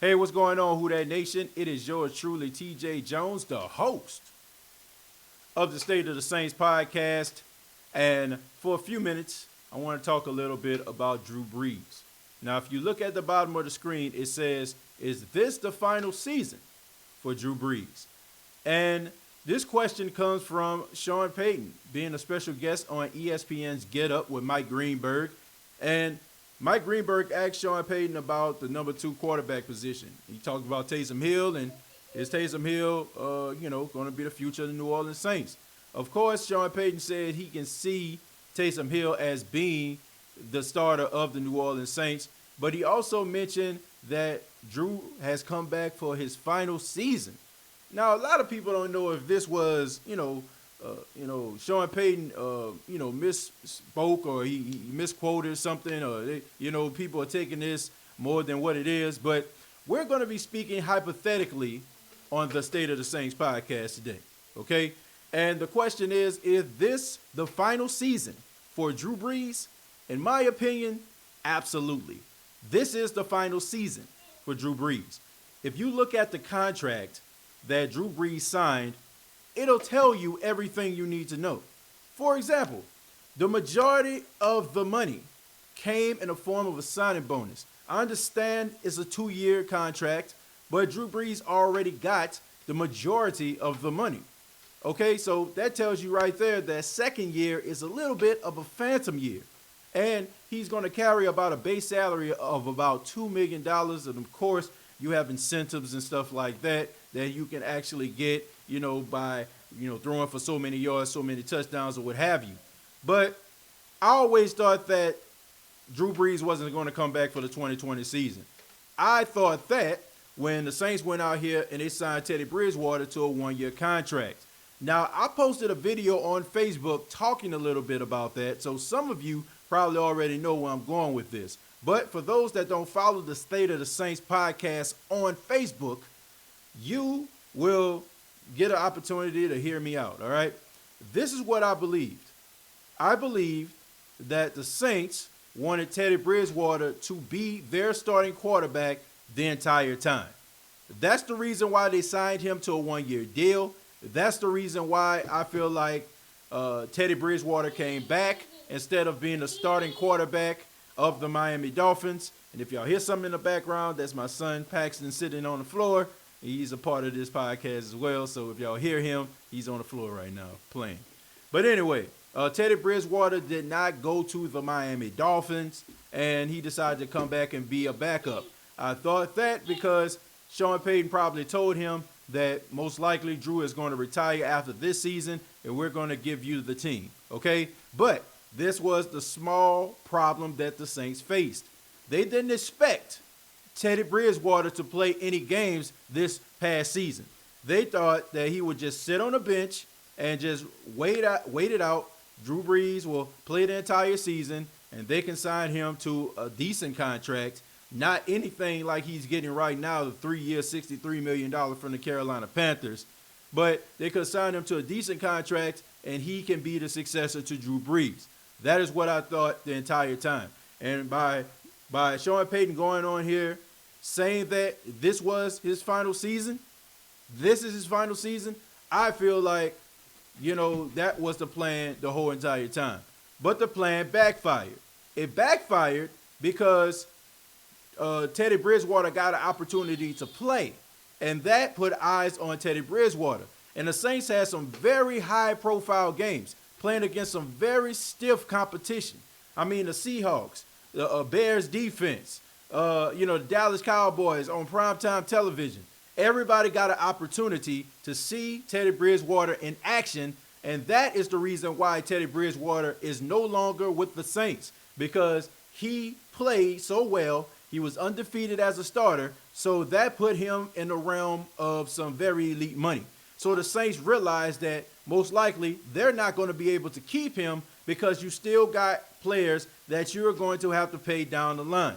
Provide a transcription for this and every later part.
Hey, what's going on, Who That Nation? It is yours truly, TJ Jones, the host of the State of the Saints podcast. And for a few minutes, I want to talk a little bit about Drew Brees. Now, if you look at the bottom of the screen, it says, is this the final season for Drew Brees? And this question comes from Sean Payton, being a special guest on ESPN's Get Up with Mike Greenberg. And Mike Greenberg asked Sean Payton about the number 2 quarterback position. He talked about Taysom Hill, and is Taysom Hill, going to be the future of the New Orleans Saints? Of course, Sean Payton said he can see Taysom Hill as being the starter of the New Orleans Saints, but he also mentioned that Drew has come back for his final season. Now, a lot of people don't know if this was, Sean Payton, misspoke or he misquoted something, or people are taking this more than what it is. But we're going to be speaking hypothetically on the State of the Saints podcast today, okay? And the question is this the final season for Drew Brees? In my opinion, absolutely. This is the final season for Drew Brees. If you look at the contract that Drew Brees signed, it'll tell you everything you need to know. For example, the majority of the money came in the form of a signing bonus. I understand it's a 2-year contract, but Drew Brees already got the majority of the money. Okay, so that tells you right there that second year is a little bit of a phantom year. And he's going to carry about a base salary of about $2 million. And of course, you have incentives and stuff like that you can actually get, by, throwing for so many yards, so many touchdowns, or what have you. But I always thought that Drew Brees wasn't going to come back for the 2020 season. I thought that when the Saints went out here and they signed Teddy Bridgewater to a 1-year contract. Now, I posted a video on Facebook talking a little bit about that, so some of you probably already know where I'm going with this. But for those that don't follow the State of the Saints podcast on Facebook, you will get an opportunity to hear me out, all right? This is what I believed. I believed that the Saints wanted Teddy Bridgewater to be their starting quarterback the entire time. That's the reason why they signed him to a 1-year deal. That's the reason why I feel like Teddy Bridgewater came back instead of being the starting quarterback of the Miami Dolphins. And if y'all hear something in the background, that's my son Paxton sitting on the floor. He's a part of this podcast as well. So if y'all hear him, he's on the floor right now playing. But anyway, Teddy Bridgewater did not go to the Miami Dolphins, and he decided to come back and be a backup. I thought that because Sean Payton probably told him that most likely Drew is going to retire after this season, and we're going to give you the team, okay? But this was the small problem that the Saints faced. They didn't expect Teddy Bridgewater to play any games this past season. They thought that he would just sit on the bench and just wait it out. Drew Brees will play the entire season, and they can sign him to a decent contract, not anything like he's getting right now, the 3-year, $63 million from the Carolina Panthers. But they could sign him to a decent contract, and he can be the successor to Drew Brees. That is what I thought the entire time. And by Sean Payton going on here saying that this was his final season, this is his final season, I feel like, that was the plan the whole entire time. But the plan backfired. It backfired because Teddy Bridgewater got an opportunity to play, and that put eyes on Teddy Bridgewater. And the Saints had some very high-profile games, playing against some very stiff competition. I mean, the Seahawks, the Bears defense, the Dallas Cowboys on primetime television. Everybody got an opportunity to see Teddy Bridgewater in action, and that is the reason why Teddy Bridgewater is no longer with the Saints, because he played so well. He was undefeated as a starter, so that put him in the realm of some very elite money. So the Saints realized that most likely they're not going to be able to keep him because you still got players that you're going to have to pay down the line.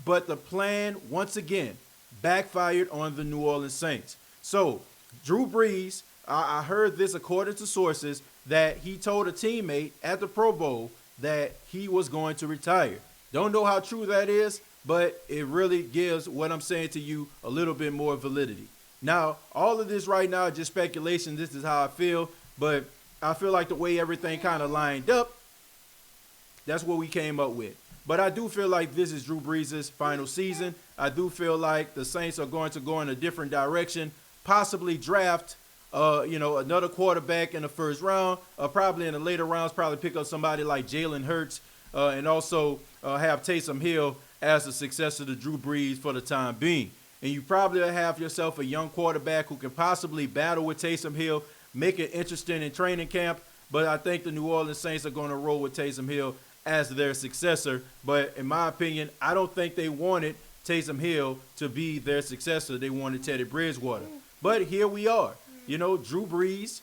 But the plan, once again, backfired on the New Orleans Saints. So Drew Brees, I heard this according to sources, that he told a teammate at the Pro Bowl that he was going to retire. Don't know how true that is, but it really gives what I'm saying to you a little bit more validity. Now, all of this right now is just speculation. This is how I feel, but I feel like the way everything kind of lined up, that's what we came up with. But I do feel like this is Drew Brees' final season. I do feel like the Saints are going to go in a different direction, possibly draft another quarterback in the first round, probably in the later rounds, probably pick up somebody like Jalen Hurts, and also have Taysom Hill as the successor to Drew Brees for the time being. And you probably have yourself a young quarterback who can possibly battle with Taysom Hill, make it interesting in training camp. But I think the New Orleans Saints are going to roll with Taysom Hill as their successor. But in my opinion, I don't think they wanted Taysom Hill to be their successor. They wanted Teddy Bridgewater. But here we are. Drew Brees,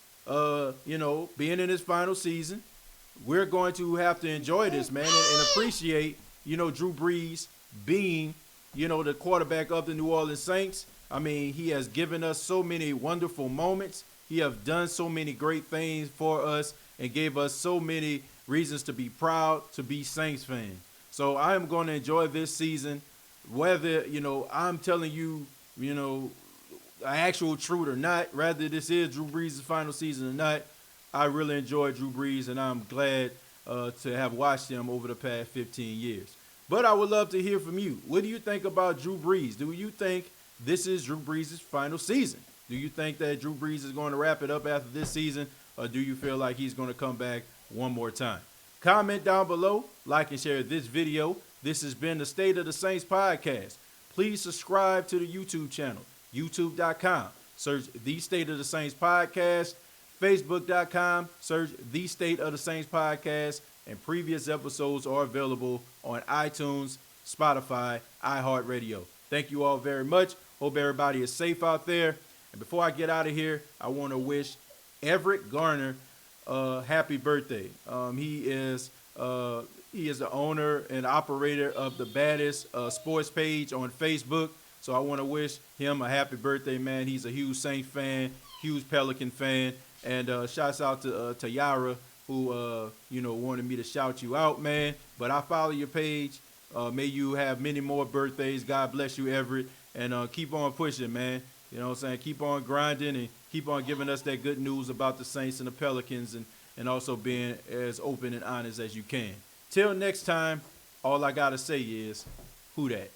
being in his final season. We're going to have to enjoy this, man, and appreciate, Drew Brees being, the quarterback of the New Orleans Saints. I mean, he has given us so many wonderful moments. He has done so many great things for us and gave us so many reasons to be proud to be Saints fans. So I am going to enjoy this season, whether, I'm telling you, an actual truth or not, rather this is Drew Brees' final season or not. I really enjoy Drew Brees, and I'm glad to have watched him over the past 15 years. But I would love to hear from you. What do you think about Drew Brees? Do you think this is Drew Brees' final season? Do you think that Drew Brees is going to wrap it up after this season, or do you feel like he's going to come back one more time? Comment down below, like and share this video. This has been the State of the Saints podcast. Please subscribe to the YouTube channel, youtube.com. Search The State of the Saints podcast. Facebook.com, search The State of the Saints podcast, and previous episodes are available on iTunes, Spotify, iHeartRadio. Thank you all very much. Hope everybody is safe out there. And before I get out of here, I want to wish Everett Garner happy birthday. He is the owner and operator of the baddest sports page on Facebook. So I want to wish him a happy birthday, man. He's a huge Saints fan, huge Pelican fan. And shouts out to Yara, who, wanted me to shout you out, man. But I follow your page. May you have many more birthdays. God bless you, Everett. And keep on pushing, man. You know what I'm saying? Keep on grinding and keep on giving us that good news about the Saints and the Pelicans and also being as open and honest as you can. Till next time, all I got to say is, who dat?